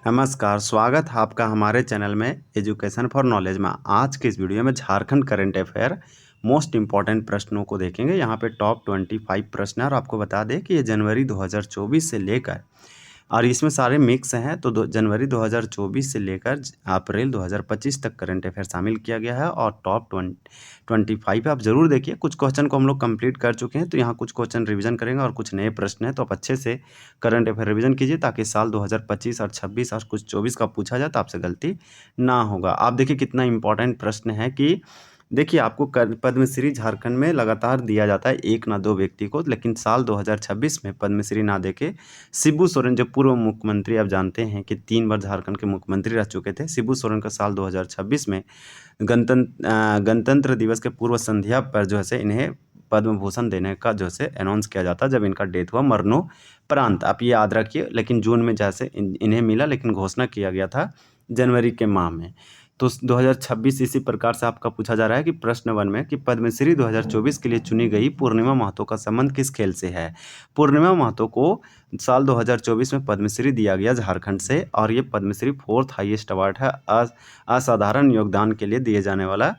नमस्कार, स्वागत है आपका हमारे चैनल में एजुकेशन फॉर नॉलेज में। आज के इस वीडियो में Jharkhand current affair most important प्रश्नों को देखेंगे। यहाँ पे टॉप 25 प्रश्न है और आपको बता दें कि ये जनवरी 2024 से लेकर और इसमें सारे मिक्स हैं, तो जनवरी 2024 से लेकर अप्रैल 2025 तक करंट अफेयर शामिल किया गया है और टॉप 25 आप ज़रूर देखिए। कुछ क्वेश्चन को हम लोग कंप्लीट कर चुके हैं, तो यहाँ कुछ क्वेश्चन रिवीजन करेंगे और कुछ नए प्रश्न हैं, तो आप अच्छे से करंट अफेयर रिवीजन कीजिए ताकि साल 2025 और 26 और कुछ 24 का पूछा जाए तो आपसे गलती ना होगा। आप देखिए कितना इंपॉर्टेंट प्रश्न है कि देखिए आपको पद्मश्री झारखंड में लगातार दिया जाता है, एक ना दो व्यक्ति को, लेकिन साल 2026 में पद्मश्री ना देके शिबू सोरेन जो पूर्व मुख्यमंत्री, आप जानते हैं कि 3 बार झारखंड के मुख्यमंत्री रह चुके थे, शिबू सोरेन का साल 2026 में गणतंत्र दिवस के पूर्व संध्या पर जो है इन्हें पद्म भूषण देने का जो है अनाउंस किया जाता जब इनका डेथ हुआ मरणोपरांत। आप ये याद रखिए, लेकिन जून में जैसे इन्हें मिला, लेकिन घोषणा किया गया था जनवरी के माह में। तो 2026 इसी प्रकार से आपका पूछा जा रहा है कि प्रश्न 1 में कि पद्मश्री 2024 के लिए चुनी गई पूर्णिमा महतो का संबंध किस खेल से है। पूर्णिमा महतो को साल 2024 में पद्मश्री दिया गया झारखंड से और ये पद्मश्री 4th हाईएस्ट अवार्ड है। असाधारण योगदान के लिए दिए जाने वाला,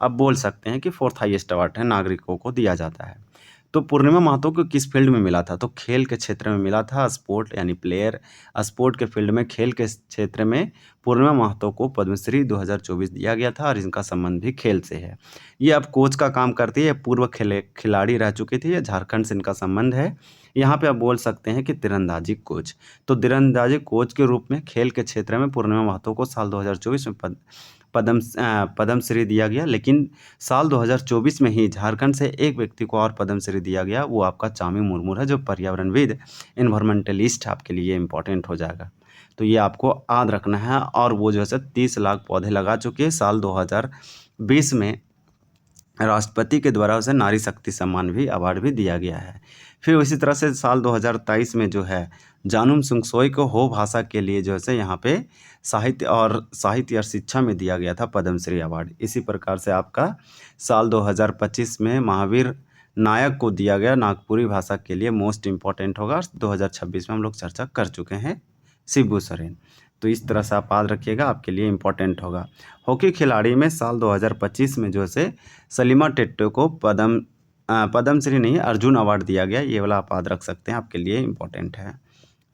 आप बोल सकते हैं कि 4th हाईएस्ट अवार्ड है, नागरिकों को दिया जाता है। तो पूर्णिमा महतो को किस फील्ड में मिला था, तो खेल के क्षेत्र में मिला था। स्पोर्ट यानी प्लेयर, स्पोर्ट के फील्ड में, खेल के क्षेत्र में पूर्णिमा महतो को पद्मश्री 2024 दिया गया था और इनका संबंध भी खेल से है। ये अब कोच का काम करती है, पूर्व खिलाड़ी रह चुकी थी, ये झारखंड से इनका संबंध है। यहाँ पे आप बोल सकते हैं कि तीरंदाजी कोच, तो तीरंदाजी कोच के रूप में खेल के क्षेत्र में पूर्णिमा महतो को साल 2024 में पद्मश्री दिया गया। लेकिन साल 2024 में ही झारखंड से एक व्यक्ति को और पद्मश्री दिया गया, वो आपका चामी मुर्मू है, जो पर्यावरणविद, इन्वायरमेंटलिस्ट, आपके लिए इम्पोर्टेंट हो जाएगा। तो ये आपको याद रखना है। और वो जो है 30 लाख पौधे लगा चुके हैं। साल 2020 में राष्ट्रपति के द्वारा उसे नारी शक्ति सम्मान भी, अवार्ड भी दिया गया है। फिर उसी तरह से साल 2023 में जो है जानूम सुंगसोई को हो भाषा के लिए जो है यहाँ पे साहित्य और शिक्षा में दिया गया था पद्मश्री अवार्ड। इसी प्रकार से आपका साल 2025 में महावीर नायक को दिया गया नागपुरी भाषा के लिए, मोस्ट इम्पॉर्टेंट होगा। 2026 में हम लोग चर्चा कर चुके हैं शिबू सोरेन। तो इस तरह से आप याद रखिएगा, आपके लिए इम्पोर्टेंट होगा। हॉकी खिलाड़ी में साल 2025 में जो है सलीमा टेट्टो को पद्मश्री नहीं, अर्जुन अवार्ड दिया गया। ये वाला आप याद रख सकते हैं, आपके लिए इम्पोर्टेंट है।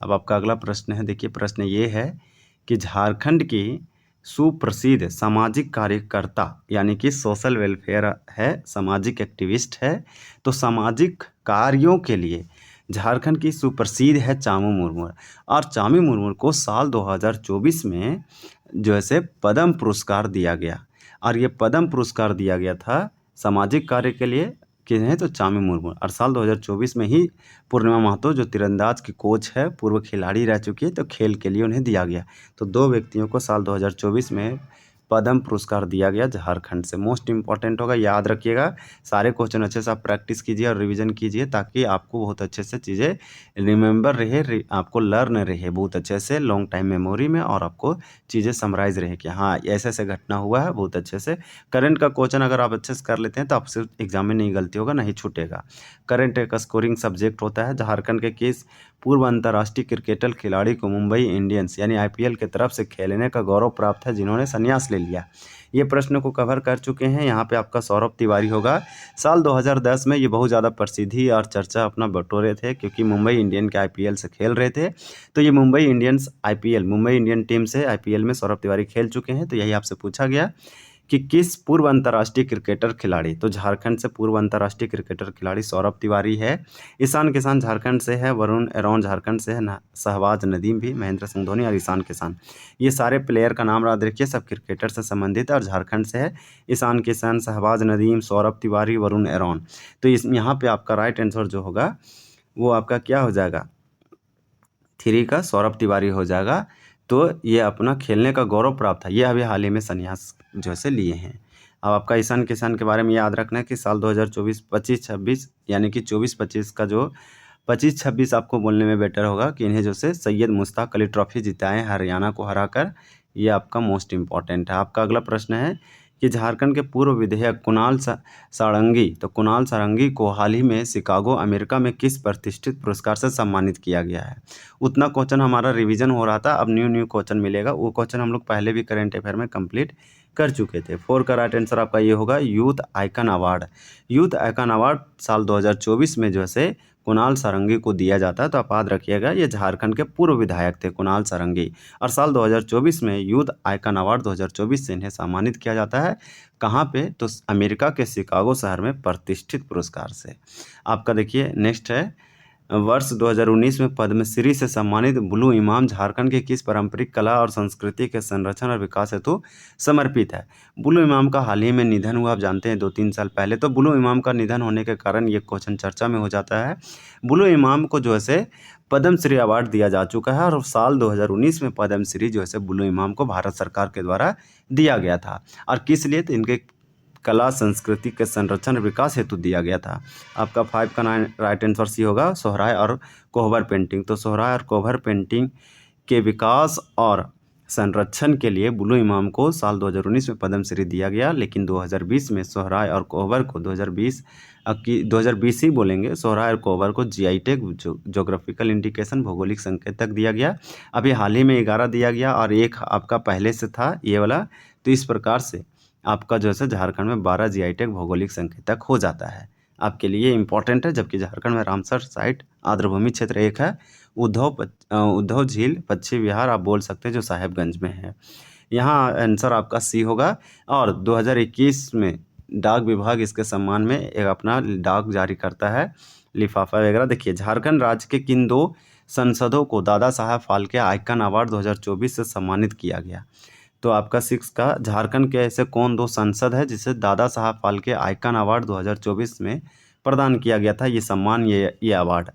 अब आपका अगला प्रश्न है, देखिए प्रश्न ये है कि झारखंड की सुप्रसिद्ध सामाजिक कार्यकर्ता यानी कि सोशल वेलफेयर है, सामाजिक एक्टिविस्ट है, तो सामाजिक कार्यों के लिए झारखंड की सुप्रसिद्ध है चामू मुर्मू। और चामी मुर्मू को साल 2024 में जो है पद्म पुरस्कार दिया गया और ये पद्म पुरस्कार दिया गया था सामाजिक कार्य के लिए, किन्हें, तो चामी मुर्मू। और साल 2024 में ही पूर्णिमा महतो जो तीरंदाज की कोच है, पूर्व खिलाड़ी रह चुकी है, तो खेल के लिए उन्हें दिया गया। तो 2 व्यक्तियों को साल 2024 में पद्म पुरस्कार दिया गया झारखंड से। मोस्ट इम्पॉर्टेंट होगा, याद रखिएगा। सारे क्वेश्चन अच्छे से आप प्रैक्टिस कीजिए और रिवीजन कीजिए ताकि आपको बहुत अच्छे से चीज़ें रिमेंबर रहे, आपको लर्न रहे बहुत अच्छे से लॉन्ग टाइम मेमोरी में, और आपको चीज़ें समराइज रहे कि हाँ ऐसे ऐसे घटना हुआ है बहुत अच्छे से। करंट का क्वेश्चन अगर आप अच्छे से कर लेते हैं तो आपसे एग्जाम में नहीं गलती होगा, नहीं छूटेगा। करंट एक स्कोरिंग सब्जेक्ट होता है। झारखंड के किस पूर्व अंतर्राष्ट्रीय क्रिकेटर खिलाड़ी को मुंबई इंडियंस यानी आईपीएल की तरफ से खेलने का गौरव प्राप्त है, जिन्होंने संन्यास ले लिया। ये प्रश्न को कवर कर चुके हैं। यहाँ पे आपका सौरभ तिवारी होगा। साल 2010 में ये बहुत ज़्यादा प्रसिद्धि और चर्चा अपना बटोरे थे क्योंकि मुंबई इंडियन के आईपीएल से खेल रहे थे। तो ये मुंबई इंडियन टीम से आईपीएल में सौरभ तिवारी खेल चुके हैं। तो यही आपसे पूछा गया कि किस पूर्व अंतर्राष्ट्रीय क्रिकेटर खिलाड़ी, तो झारखंड से पूर्व अंतर्राष्ट्रीय क्रिकेटर खिलाड़ी सौरभ तिवारी है। ईशान किसान झारखंड से है, वरुण एरोन झारखंड से है, शहबाज नदीम भी, महेंद्र सिंह धोनी और ईशान किसान। ये सारे प्लेयर का नाम याद रखिए, सब क्रिकेटर से संबंधित है और झारखंड से है। ईशान किसान, शहबाज नदीम, सौरभ तिवारी, वरुण एरोन। तो यहाँ पे आपका राइट आंसर जो होगा वो आपका क्या हो जाएगा, 3 का सौरभ तिवारी हो जाएगा। तो ये अपना खेलने का गौरव प्राप्त था, ये अभी हाल ही में संन्यास जो है लिए हैं। अब आपका ईशान किसान के बारे में याद रखना है कि साल 2024 25-26 यानी कि 24-25 का जो 25-26 आपको बोलने में बेटर होगा कि इन्हें जो से सैयद मुश्ताक अली ट्रॉफी जिताए हरियाणा को हराकर। ये आपका मोस्ट इम्पॉर्टेंट है। आपका अगला प्रश्न है कि झारखंड के पूर्व विधायक कुणाल सारंगी, तो कुणाल सारंगी को हाल ही में शिकागो अमेरिका में किस प्रतिष्ठित पुरस्कार से सम्मानित किया गया है। उतना क्वेश्चन हमारा रिवीजन हो रहा था, अब न्यू क्वेश्चन मिलेगा। वो क्वेश्चन हम लोग पहले भी करंट अफेयर में कंप्लीट कर चुके थे। 4 का राइट आंसर आपका ये होगा youth icon award. Youth icon award साल 2024 में जो है कुणाल सारंगी को दिया जाता है। तो आप याद रखिएगा, ये झारखंड के पूर्व विधायक थे कुणाल सारंगी, और साल 2024 में यूथ आइकन अवार्ड 2024 से इन्हें सम्मानित किया जाता है। कहाँ पे? तो अमेरिका के शिकागो शहर में प्रतिष्ठित पुरस्कार से। आपका देखिए नेक्स्ट है, वर्ष 2019 में पद्मश्री से सम्मानित बुलु इमाम झारखंड के किस पारंपरिक कला और संस्कृति के संरक्षण और विकास हेतु समर्पित है। बुलु इमाम का हाल ही में निधन हुआ, आप जानते हैं 2-3 साल पहले। तो बुलु इमाम का निधन होने के कारण ये क्वेश्चन चर्चा में हो जाता है। बुलु इमाम को जो है पद्मश्री अवार्ड दिया जा चुका है, और साल 2019 में पद्मश्री जो है बुलु इमाम को भारत सरकार के द्वारा दिया गया था। और किस लिए? तो इनके कला संस्कृति के संरक्षण विकास हेतु दिया गया था। आपका 5 का राइट आंसर सी होगा सोहराय और कोहबर पेंटिंग। तो सोहराय और कोहबर पेंटिंग के विकास और संरक्षण के लिए बुलु इमाम को साल 2019 में पद्मश्री दिया गया, लेकिन 2020 में सोहराय और कोहबर को 2020 ही बोलेंगे, सोहराय और कोहबर को जीआई टैग ज्योग्राफिकल इंडिकेशन भौगोलिक संकेतक दिया गया। अभी हाल ही में 11 दिया गया, और एक आपका पहले से था ये वाला। तो इस प्रकार से आपका जो है झारखंड में 12 जीआई टैग भौगोलिक संकेतक हो जाता है। आपके लिए इंपॉर्टेंट है। जबकि झारखंड में रामसर साइट आर्द्रभूमि क्षेत्र 1 है, उद्धव झील पश्चिम विहार आप बोल सकते हैं जो साहेबगंज में है। यहाँ आंसर आपका सी होगा। और 2021 में डाक विभाग इसके सम्मान में एक अपना डाक जारी करता है, लिफाफा वगैरह। देखिए, झारखंड राज्य के किन 2 सांसदों को दादा साहब फाल्के आइकन अवार्ड 2024 से सम्मानित किया गया। तो आपका 6 का, झारखंड के ऐसे कौन 2 सांसद है जिसे दादा साहब फाल्के आइकन अवार्ड 2024 में प्रदान किया गया था ये सम्मान, ये अवार्ड।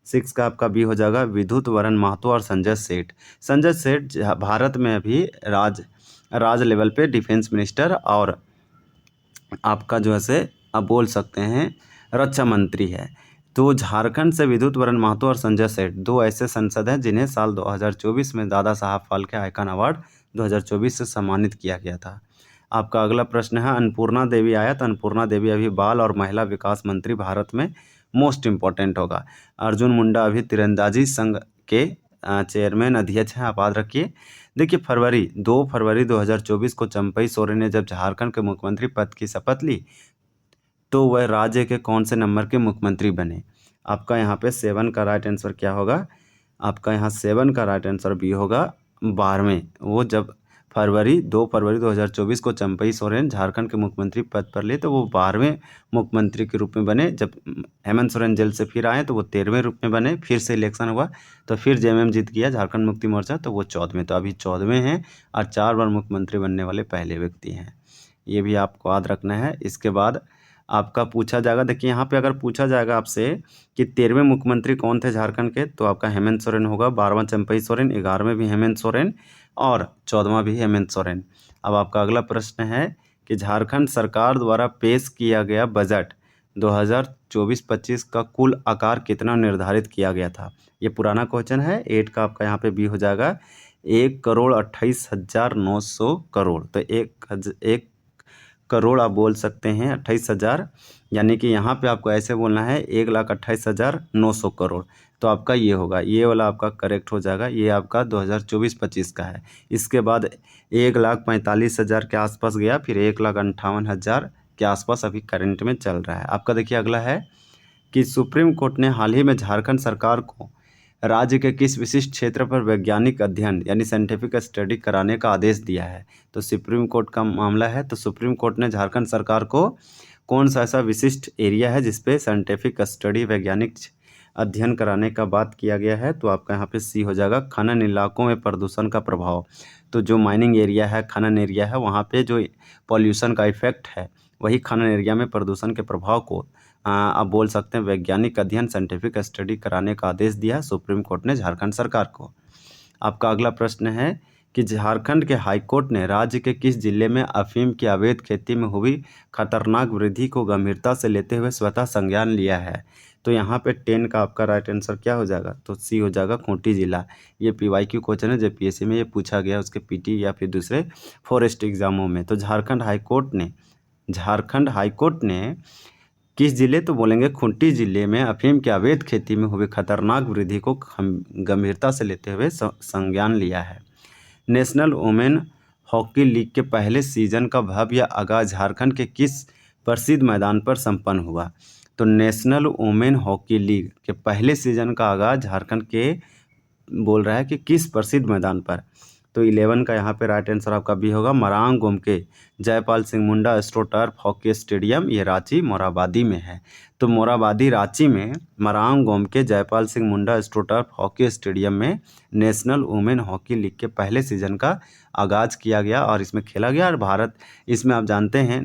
6 का आपका बी हो जाएगा विद्युत वरण महतो और संजय सेठ। संजय सेठ भारत में अभी राज लेवल पे डिफेंस मिनिस्टर और आपका जो है आप बोल सकते हैं रक्षा मंत्री है। तो झारखंड से विद्युत वरण महतो और संजय सेठ 2 ऐसे सांसद हैं जिन्हें साल 2024 में दादा साहब फाल्के आइकन अवार्ड 2024 से सम्मानित किया गया था। आपका अगला प्रश्न है, अन्नपूर्णा देवी आया। तो अन्नपूर्णा देवी अभी बाल और महिला विकास मंत्री भारत में मोस्ट इम्पॉर्टेंट होगा। अर्जुन मुंडा अभी तीरंदाजी संघ के चेयरमैन अध्यक्ष हैं, आप याद रखिए। देखिए, 2 फरवरी 2024 को चंपई सोरेन ने जब झारखंड के मुख्यमंत्री पद की शपथ ली, तो वह राज्य के कौन से नंबर के मुख्यमंत्री बने। आपका यहाँ पे 7 का राइट आंसर क्या होगा? आपका यहाँ 7 का राइट आंसर बी होगा 12वें। वो जब 2 फरवरी 2024 को चंपई सोरेन झारखंड के मुख्यमंत्री पद पर ले, तो वो 12वें मुख्यमंत्री के रूप में बने। जब हेमंत सोरेन जेल से फिर आए तो वो 13वें रूप में बने। फिर से इलेक्शन हुआ तो फिर जेएमएम जीत गया झारखंड मुक्ति मोर्चा, तो वो 14वें। तो अभी 14वें हैं, और 4 बार मुख्यमंत्री बनने वाले पहले व्यक्ति हैं। ये भी आपको याद रखना है। इसके बाद आपका पूछा जाएगा, देखिए यहाँ पे अगर पूछा जाएगा आपसे कि 13वें मुख्यमंत्री कौन थे झारखंड के, तो आपका हेमंत सोरेन होगा। 12वां चंपई सोरेन, 11वें भी हेमंत सोरेन, और 14वां भी हेमंत सोरेन। अब आपका अगला प्रश्न है कि झारखंड सरकार द्वारा पेश किया गया बजट 2024-25 का कुल आकार कितना निर्धारित किया गया था। ये पुराना क्वेश्चन है। 8 का आपका यहाँ पे बी हो जाएगा 1,28,900 करोड़। तो 1 करोड़ आप बोल सकते हैं 28,000, यानी कि यहाँ पे आपको ऐसे बोलना है 1,28,900 करोड़। तो आपका ये होगा, ये वाला आपका करेक्ट हो जाएगा। ये आपका 2024-25 का है। इसके बाद 1,45,000 के आसपास गया, फिर 1,58,000 के आसपास अभी करंट में चल रहा है। आपका देखिए अगला है कि सुप्रीम कोर्ट ने हाल ही में झारखंड सरकार को राज्य के किस विशिष्ट क्षेत्र पर वैज्ञानिक अध्ययन यानी साइंटिफिक स्टडी कराने का आदेश दिया है। तो सुप्रीम कोर्ट का मामला है। तो सुप्रीम कोर्ट ने झारखंड सरकार को कौन सा ऐसा विशिष्ट एरिया है जिसपे साइंटिफिक स्टडी वैज्ञानिक अध्ययन कराने का बात किया गया है। तो आपका यहाँ पे सी हो जाएगा खनन इलाकों में प्रदूषण का प्रभाव। तो जो माइनिंग एरिया है, खनन एरिया है, वहाँ पे जो पॉल्यूशन का इफेक्ट है, वही खनन एरिया में प्रदूषण के प्रभाव को आप बोल सकते हैं वैज्ञानिक अध्ययन साइंटिफिक स्टडी कराने का आदेश दिया सुप्रीम कोर्ट ने झारखंड सरकार को। आपका अगला प्रश्न है कि झारखंड के हाईकोर्ट ने राज्य के किस जिले में अफीम की अवैध खेती में हुई खतरनाक वृद्धि को गंभीरता से लेते हुए स्वतः संज्ञान लिया है। तो यहाँ पे 10 का आपका राइट आंसर क्या हो जाएगा, तो सी हो जाएगा खूंटी जिला। ये PYQ क्वेश्चन है, JPSC में ये पूछा गया उसके PT या फिर दूसरे फॉरेस्ट एग्जामों में। तो झारखंड हाईकोर्ट ने किस जिले, तो बोलेंगे खूंटी जिले में अफीम के अवैध खेती में हुई खतरनाक वृद्धि को गंभीरता से लेते हुए संज्ञान लिया है। नेशनल वुमेन हॉकी लीग के पहले सीजन का भव्य आगाज झारखंड के किस प्रसिद्ध मैदान पर संपन्न हुआ। तो नेशनल वुमेन हॉकी लीग के पहले सीजन का आगाज झारखंड के बोल रहा है कि किस प्रसिद्ध मैदान पर। तो 11 का यहाँ पे राइट आंसर आपका बी होगा, मरांग गोम के Jaipal Singh Munda astroturf hockey stadium, ये रांची मोराबादी में है। तो मोराबादी रांची में मरांग गोम के Jaipal Singh Munda astroturf hockey stadium में नेशनल वुमेन हॉकी लीग के पहले सीजन का आगाज किया गया और इसमें खेला गया। और भारत इसमें आप जानते हैं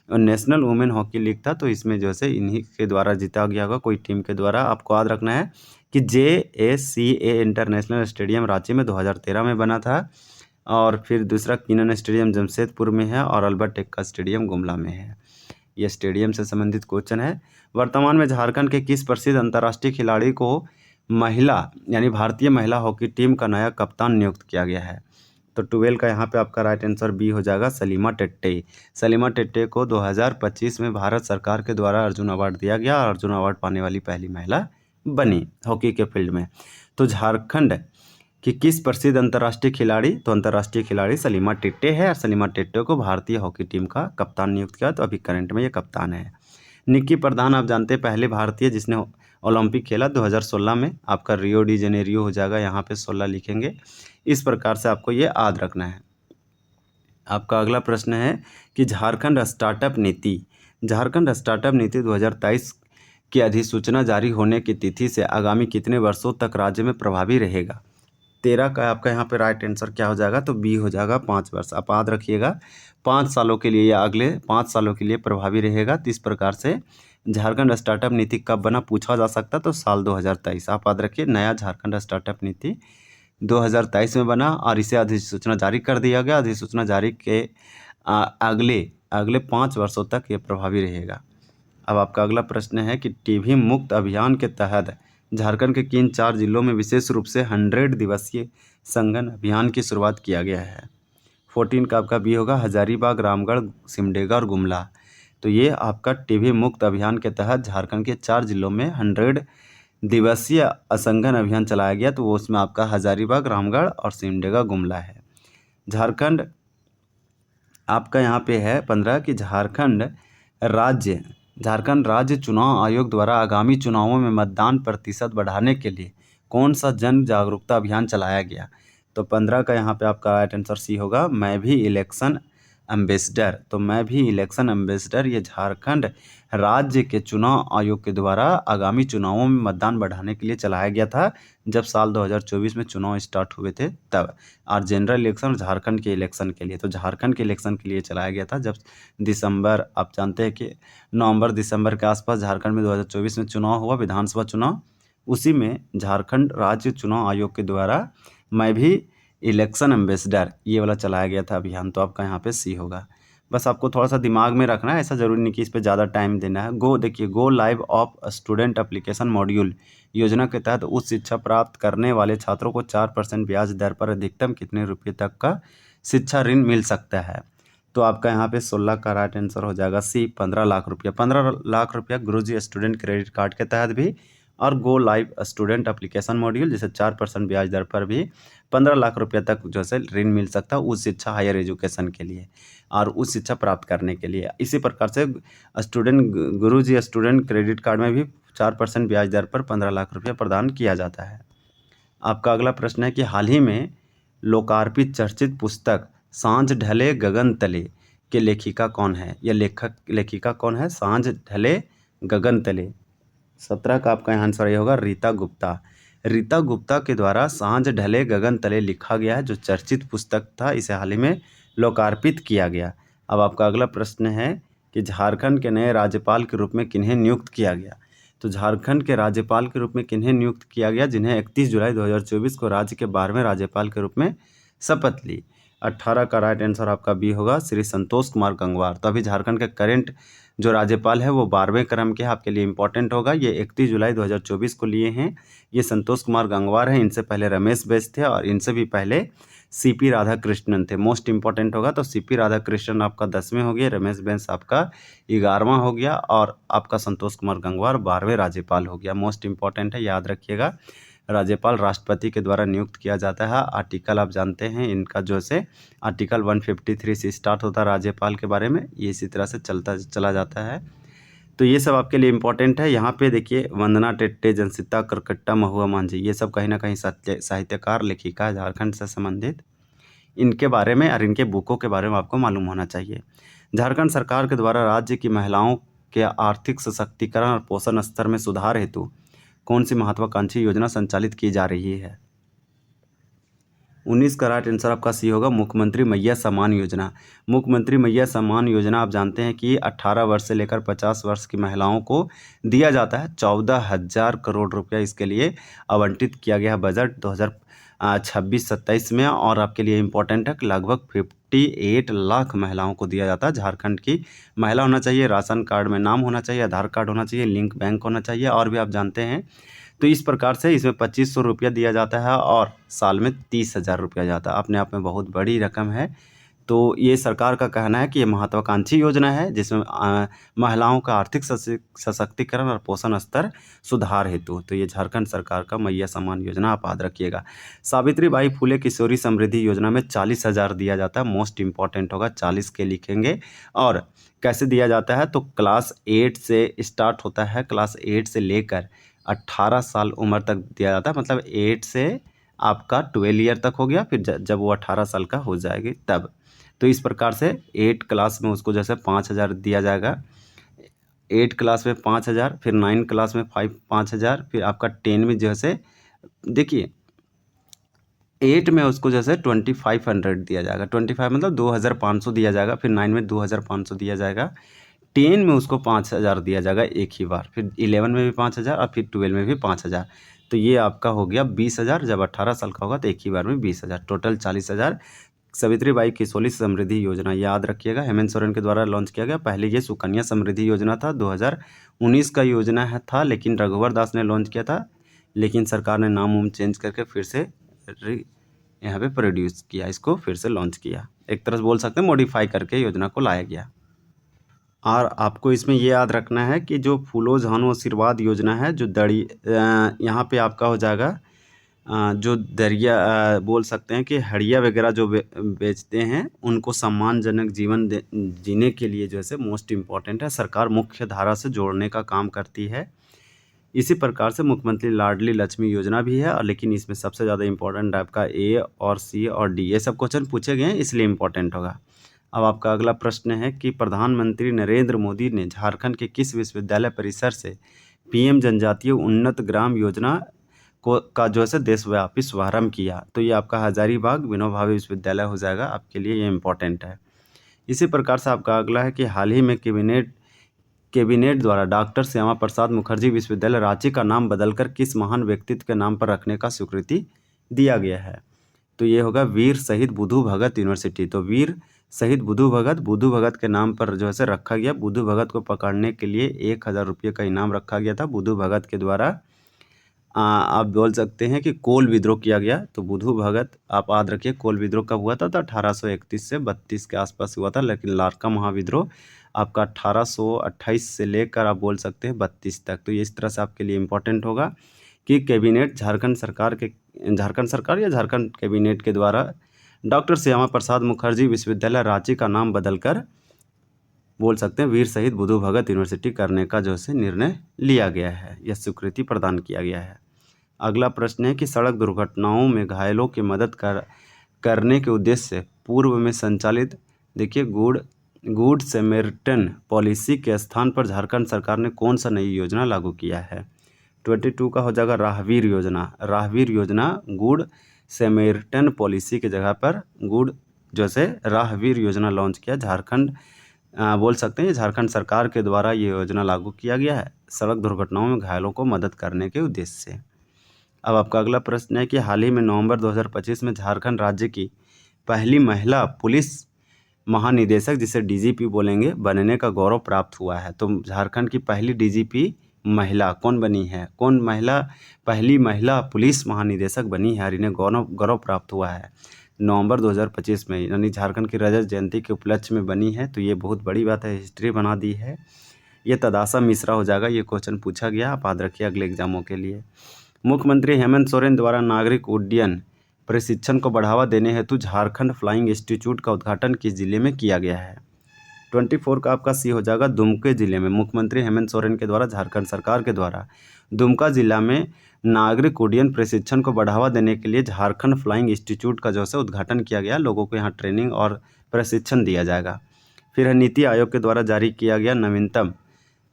नेशनल वुमेन हॉकी लीग था, तो इसमें जो है इन्हीं के द्वारा जीता गया होगा, कोई टीम के द्वारा। आपको याद रखना है कि JSCA इंटरनेशनल स्टेडियम रांची में 2013 में बना था, और फिर दूसरा किनन स्टेडियम जमशेदपुर में है, और अल्बर्ट एक्का स्टेडियम गुमला में है। ये स्टेडियम से संबंधित क्वेश्चन है। वर्तमान में झारखंड के किस प्रसिद्ध अंतर्राष्ट्रीय खिलाड़ी को भारतीय महिला हॉकी टीम का नया कप्तान नियुक्त किया गया है। तो 12 का यहाँ पे आपका राइट आंसर बी हो जाएगा, सलीमा टेट्टे। सलीमा टेट्टे को 2025 में भारत सरकार के द्वारा अर्जुन अवार्ड दिया गया, और अर्जुन अवार्ड पाने वाली पहली महिला बनी हॉकी के फील्ड में। तो झारखंड की किस प्रसिद्ध अंतर्राष्ट्रीय खिलाड़ी, तो अंतर्राष्ट्रीय खिलाड़ी सलीमा टेट्टे है, और सलीमा टेट्टे को भारतीय हॉकी टीम का कप्तान नियुक्त किया, तो अभी करंट में ये कप्तान है। निक्की प्रधान आप जानते हैं पहले भारतीय जिसने ओलंपिक खेला 2016 में, आपका रियो डी जेनेरियो हो जाएगा, यहाँ पे 16 लिखेंगे। इस प्रकार से आपको ये याद रखना है। आपका अगला प्रश्न है कि झारखंड स्टार्टअप नीति 2023 की अधिसूचना जारी होने की तिथि से आगामी कितने वर्षों तक राज्य में प्रभावी रहेगा। 13 का आपका यहाँ पे राइट आंसर क्या हो जाएगा, तो बी हो जाएगा 5 वर्ष। आप याद रखिएगा 5 सालों के लिए या अगले 5 सालों के लिए प्रभावी रहेगा। तो इस प्रकार से झारखंड स्टार्टअप नीति कब बना पूछा जा सकता, तो साल 2023। आप याद रखिए नया झारखंड स्टार्टअप नीति 2023 में बना, और इसे अधिसूचना जारी कर दिया गया। अधिसूचना जारी के अगले 5 वर्षों तक ये प्रभावी रहेगा। अब आपका अगला प्रश्न है कि टीबी मुक्त अभियान के तहत झारखंड के किन 4 जिलों में विशेष रूप से 100 दिवसीय संगन अभियान की शुरुआत किया गया है। 14 का आपका बी होगा, हजारीबाग, रामगढ़, सिमडेगा और गुमला। तो ये आपका टीबी मुक्त अभियान के तहत झारखंड के 4 जिलों में 100 दिवसीय असंगन अभियान चलाया गया, तो वो उसमें आपका हजारीबाग, रामगढ़ और सिमडेगा गुमला है। झारखंड आपका यहाँ पे है 15 कि झारखंड राज्य चुनाव आयोग द्वारा आगामी चुनावों में मतदान प्रतिशत बढ़ाने के लिए कौन सा जन जागरूकता अभियान चलाया गया। तो 15 का यहाँ पे आपका राइट आंसर सी होगा, मैं भी इलेक्शन एम्बेसडर। तो मैं भी इलेक्शन एम्बेसडर ये झारखंड राज्य के चुनाव आयोग के द्वारा आगामी चुनावों में मतदान बढ़ाने के लिए चलाया गया था, जब साल 2024 में चुनाव स्टार्ट हुए थे तब। और जनरल इलेक्शन झारखंड के इलेक्शन के लिए, तो झारखंड के इलेक्शन के लिए चलाया गया था, जब दिसंबर, आप जानते हैं कि नवंबर दिसंबर के आसपास झारखंड में 2024 में चुनाव हुआ, विधानसभा चुनाव। उसी में झारखंड राज्य चुनाव आयोग के द्वारा मैं भी इलेक्शन एम्बेसडर ये वाला चलाया गया था अभियान। तो आपका यहाँ पे सी होगा। बस आपको थोड़ा सा दिमाग में रखना है, ऐसा ज़रूरी नहीं कि इस पर ज़्यादा टाइम देना है। Go live of student application module योजना के तहत उच्च शिक्षा प्राप्त करने वाले छात्रों को 4% ब्याज दर पर अधिकतम कितने रुपये तक का शिक्षा ऋण मिल सकता है। तो आपका यहाँ पे 16 का राइट आंसर हो जाएगा सी, 15 लाख रुपया। 15 लाख रुपया गुरुजी स्टूडेंट क्रेडिट कार्ड के तहत भी, और go live student application module जैसे 4% ब्याज दर पर भी 15 लाख रुपये तक जो है ऋण मिल सकता है उच्च शिक्षा, हायर एजुकेशन के लिए और उच्च शिक्षा प्राप्त करने के लिए। इसी प्रकार से गुरुजी स्टूडेंट क्रेडिट कार्ड में भी 4% ब्याज दर पर 15 लाख रुपया प्रदान किया जाता है। आपका अगला प्रश्न है कि हाल ही में लोकार्पित चर्चित पुस्तक सांझ ढले गगन तले के लेखिका कौन है, या लेखिका कौन है, सांझ ढले गगन तले। 17 का आपका आंसर ये होगा, रीता गुप्ता के द्वारा सांझ ढले गगन तले लिखा गया है, जो चर्चित पुस्तक था, इसे हाल ही में लोकार्पित किया गया। अब आपका अगला प्रश्न है कि झारखंड के नए राज्यपाल के रूप में किन्हें नियुक्त किया गया। तो झारखंड के राज्यपाल के रूप में किन्हें नियुक्त किया गया, जिन्हें 31 जुलाई 2024 को राज्य के 12वें राज्यपाल के रूप में शपथ ली। 18 का राइट आंसर आपका बी होगा, श्री संतोष कुमार गंगवार। तो अभी झारखंड के करेंट जो राज्यपाल है वो 12वें क्रम के, आपके लिए इंपॉर्टेंट होगा। ये 31 जुलाई 2024 को लिए हैं। ये संतोष कुमार गंगवार हैं, इनसे पहले रमेश बैस थे और इनसे भी पहले सीपी राधाकृष्णन थे। मोस्ट इंपॉर्टेंट होगा तो सीपी राधाकृष्णन आपका 10वें हो गया, रमेश बैस आपका 11वां हो गया और आपका संतोष कुमार गंगवार 12वें राज्यपाल हो गया। मोस्ट इंपॉर्टेंट है, याद रखिएगा। राज्यपाल राष्ट्रपति के द्वारा नियुक्त किया जाता है। आर्टिकल आप जानते हैं इनका, जो से आर्टिकल 153 से स्टार्ट होता है राज्यपाल के बारे में, ये इसी तरह से चला जाता है। तो ये सब आपके लिए इम्पोर्टेंट है। यहाँ पे देखिए, वंदना टेट्टे, जनसिता करकट्टा, महुआ मांझी, ये सब कहीं ना कहीं साहित्यकार, लेखिका, झारखंड से संबंधित, इनके बारे में और इनके बुकों के बारे में आपको मालूम होना चाहिए। झारखंड सरकार के द्वारा राज्य की महिलाओं के आर्थिक सशक्तिकरण और पोषण स्तर में सुधार हेतु कौन सी महत्वाकांक्षी योजना संचालित की जा रही है? 19 का राइट आंसर आपका सी होगा, मुख्यमंत्री मैया सम्मान योजना। मुख्यमंत्री मैया सम्मान योजना आप जानते हैं कि 18 वर्ष से लेकर 50 वर्ष की महिलाओं को दिया जाता है। 14,000 करोड़ रुपया इसके लिए आवंटित किया गया है बजट 2026-27 में। और आपके लिए इम्पोर्टेंट है कि लगभग 58 लाख महिलाओं को दिया जाता है। झारखंड की महिला होना चाहिए, राशन कार्ड में नाम होना चाहिए, आधार कार्ड होना चाहिए, लिंक बैंक होना चाहिए, और भी आप जानते हैं। तो इस प्रकार से इसमें 2500 रुपया दिया जाता है और साल में 30,000 रुपया जाता है। अपने आप में बहुत बड़ी रकम है। तो ये सरकार का कहना है कि ये महत्वाकांक्षी योजना है जिसमें महिलाओं का आर्थिक सशक्तिकरण और पोषण स्तर सुधार हेतु। तो ये झारखंड सरकार का मैया सम्मान योजना आप याद रखिएगा। सावित्रीबाई फुले किशोरी समृद्धि योजना में 40,000 दिया जाता है। मोस्ट इंपॉर्टेंट होगा, 40 के लिखेंगे। और कैसे दिया जाता है तो क्लास 8 से स्टार्ट होता है, क्लास 8 से लेकर 18 साल उम्र तक दिया जाता है। मतलब 8 से आपका 12 ईयर तक हो गया, फिर जब वो 18 साल का हो जाएगी तब। तो इस प्रकार से 8 क्लास में उसको जैसे 5,000 दिया जाएगा, 8 क्लास में 5,000, फिर 9 क्लास में 5,000, फिर आपका 10 में जैसे देखिए 8 में उसको जैसे 2500 दिया जाएगा। 25 मतलब 2,500 दिया जाएगा, फिर 9 में 2,500 दिया जाएगा, 10 में उसको 5,000 दिया जाएगा एक ही बार, फिर 11 में भी 5,000 और फिर 12 में भी 5,000। तो ये आपका हो गया 20,000। जब 18 साल का होगा तो एक ही बार में 20,000, टोटल 40,000। सावित्रीबाई किशोरी समृद्धि योजना याद रखिएगा, हेमंत सोरेन के द्वारा लॉन्च किया गया। पहले ये सुकन्या समृद्धि योजना था, 2019 का योजना था, लेकिन रघुवर दास ने लॉन्च किया था। लेकिन सरकार ने नाम चेंज करके फिर से यहाँ पे प्रोड्यूस किया, इसको फिर से लॉन्च किया। एक तरह से बोल सकते हैं मॉडिफाई करके योजना को लाया गया। और आपको इसमें ये याद रखना है कि जो फूलो झानो आशीर्वाद योजना है, जो यहाँ पे आपका हो जाएगा जो दरिया बोल सकते हैं कि हड़िया वगैरह जो बेचते हैं उनको सम्मानजनक जीवन जीने के लिए जो है मोस्ट इम्पॉर्टेंट है। सरकार मुख्य धारा से जोड़ने का काम करती है। इसी प्रकार से मुख्यमंत्री लाडली लक्ष्मी योजना भी है, और लेकिन इसमें सबसे ज़्यादा इंपॉर्टेंट आपका ए और सी और डी, ये सब क्वेश्चन पूछे गए हैं इसलिए इम्पोर्टेंट होगा। अब आपका अगला प्रश्न है कि प्रधानमंत्री नरेंद्र मोदी ने झारखंड के किस विश्वविद्यालय परिसर से पीएम जनजातीय उन्नत ग्राम योजना का जो है देशव्यापी शुभारंभ किया? तो ये आपका हजारीबाग विनोबा भावे विश्वविद्यालय हो जाएगा, आपके लिए ये इम्पोर्टेंट है। इसी प्रकार से आपका अगला है कि हाल ही में कैबिनेट द्वारा डॉक्टर श्यामा प्रसाद मुखर्जी विश्वविद्यालय रांची का नाम बदलकर किस महान व्यक्तित्व के नाम पर रखने का स्वीकृति दिया गया है? तो ये होगा वीर शहीद बुद्धू भगत यूनिवर्सिटी। तो वीर शहीद बुद्धू भगत के नाम पर जो है रखा गया। बुद्धू भगत को पकड़ने के लिए 1,000 रुपये का इनाम रखा गया था। बुद्धू भगत के द्वारा आप बोल सकते हैं कि कोल विद्रोह किया गया। तो बुद्धू भगत आप याद रखिए, कोल विद्रोह कब हुआ था? तो 1831 से 32 के आसपास हुआ था। लेकिन लारका महाविद्रोह आपका 1828 से लेकर आप बोल सकते हैं 32 तक। तो ये इस तरह से आपके लिए इम्पोर्टेंट होगा कि कैबिनेट झारखंड सरकार या झारखंड कैबिनेट के द्वारा डॉक्टर श्यामा प्रसाद मुखर्जी विश्वविद्यालय रांची का नाम बदलकर बोल सकते हैं वीर शहीद बुद्धू भगत यूनिवर्सिटी करने का जो है निर्णय लिया गया है, यह स्वीकृति प्रदान किया गया है। अगला प्रश्न है कि सड़क दुर्घटनाओं में घायलों की मदद करने के उद्देश्य से पूर्व में संचालित देखिए गुड सैमरिटन पॉलिसी के स्थान पर झारखंड सरकार ने कौन सा नई योजना लागू किया है? 22 का हो जाएगा राहवीर योजना। राहवीर योजना गुड सैमरिटन पॉलिसी के जगह पर गुड जो से राहवीर योजना लॉन्च किया झारखंड बोल सकते हैं। झारखंड सरकार के द्वारा ये योजना लागू किया गया है सड़क दुर्घटनाओं में घायलों को मदद करने के उद्देश्य से। अब आपका अगला प्रश्न है कि हाल ही में नवंबर 2025 में झारखंड राज्य की पहली महिला पुलिस महानिदेशक, जिसे डीजीपी बोलेंगे, बनने का गौरव प्राप्त हुआ है। तो झारखंड की पहली डीजीपी महिला कौन बनी है? कौन महिला पहली महिला पुलिस महानिदेशक बनी है और इन्हें गौरव गौरव प्राप्त हुआ है? नवंबर 2025 में, यानी झारखंड की रजत जयंती के उपलक्ष्य में बनी है। तो ये बहुत बड़ी बात है, हिस्ट्री बना दी है। ये तदासा मिश्रा हो जाएगा। ये क्वेश्चन पूछा गया, आप याद रखिए अगले एग्जामों के लिए। मुख्यमंत्री हेमंत सोरेन द्वारा नागरिक उड्डयन प्रशिक्षण को बढ़ावा देने हेतु झारखंड फ्लाइंग इंस्टीट्यूट का उद्घाटन किस जिले में किया गया है? 24 का आपका सी हो जाएगा, दुमका जिले में। मुख्यमंत्री हेमंत सोरेन के द्वारा, झारखंड सरकार के द्वारा दुमका जिला में नागरिक उड्डयन प्रशिक्षण को बढ़ावा देने के लिए झारखंड फ्लाइंग इंस्टीट्यूट का जो है उद्घाटन किया गया। लोगों को यहाँ ट्रेनिंग और प्रशिक्षण दिया जाएगा। फिर है नीति आयोग के द्वारा जारी किया गया नवीनतम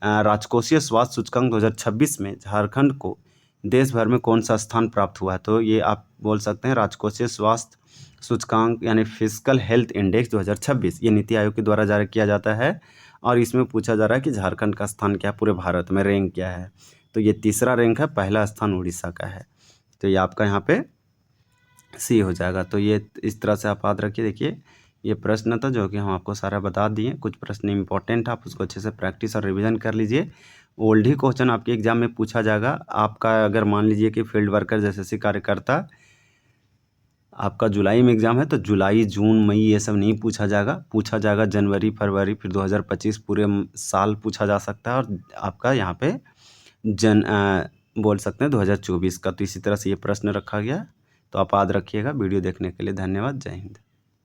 राजकोषीय स्वास्थ्य सूचकांक 2026 में झारखंड को देश भर में कौन सा स्थान प्राप्त हुआ है? तो ये आप बोल सकते हैं राजकोषीय स्वास्थ्य सूचकांक यानी फिजिकल हेल्थ इंडेक्स 2026, ये नीति आयोग के द्वारा जारी किया जाता है। और इसमें पूछा जा रहा है कि झारखंड का स्थान क्या है पूरे भारत में, रैंक क्या है? तो ये तीसरा रैंक है, पहला स्थान उड़ीसा का है। तो ये आपका यहाँ पे सी हो जाएगा। तो ये इस तरह से आप याद रखिए। देखिए ये प्रश्न था जो कि हम आपको सारा बता दिए। कुछ प्रश्न इंपॉर्टेंट, आप उसको अच्छे से प्रैक्टिस और रिवीजन कर लीजिए। ओल्ड ही क्वेश्चन आपके एग्जाम में पूछा जाएगा। आपका अगर मान लीजिए कि फील्ड वर्कर जैसे कार्यकर्ता आपका जुलाई में एग्ज़ाम है, तो जुलाई, जून, मई ये सब नहीं पूछा जाएगा। पूछा जाएगा जनवरी, फरवरी, फिर 2025 पूरे साल पूछा जा सकता है। और आपका यहाँ पे बोल सकते हैं 2024 का। तो इसी तरह से ये प्रश्न रखा गया। तो आप याद रखिएगा। वीडियो देखने के लिए धन्यवाद। जय हिंद।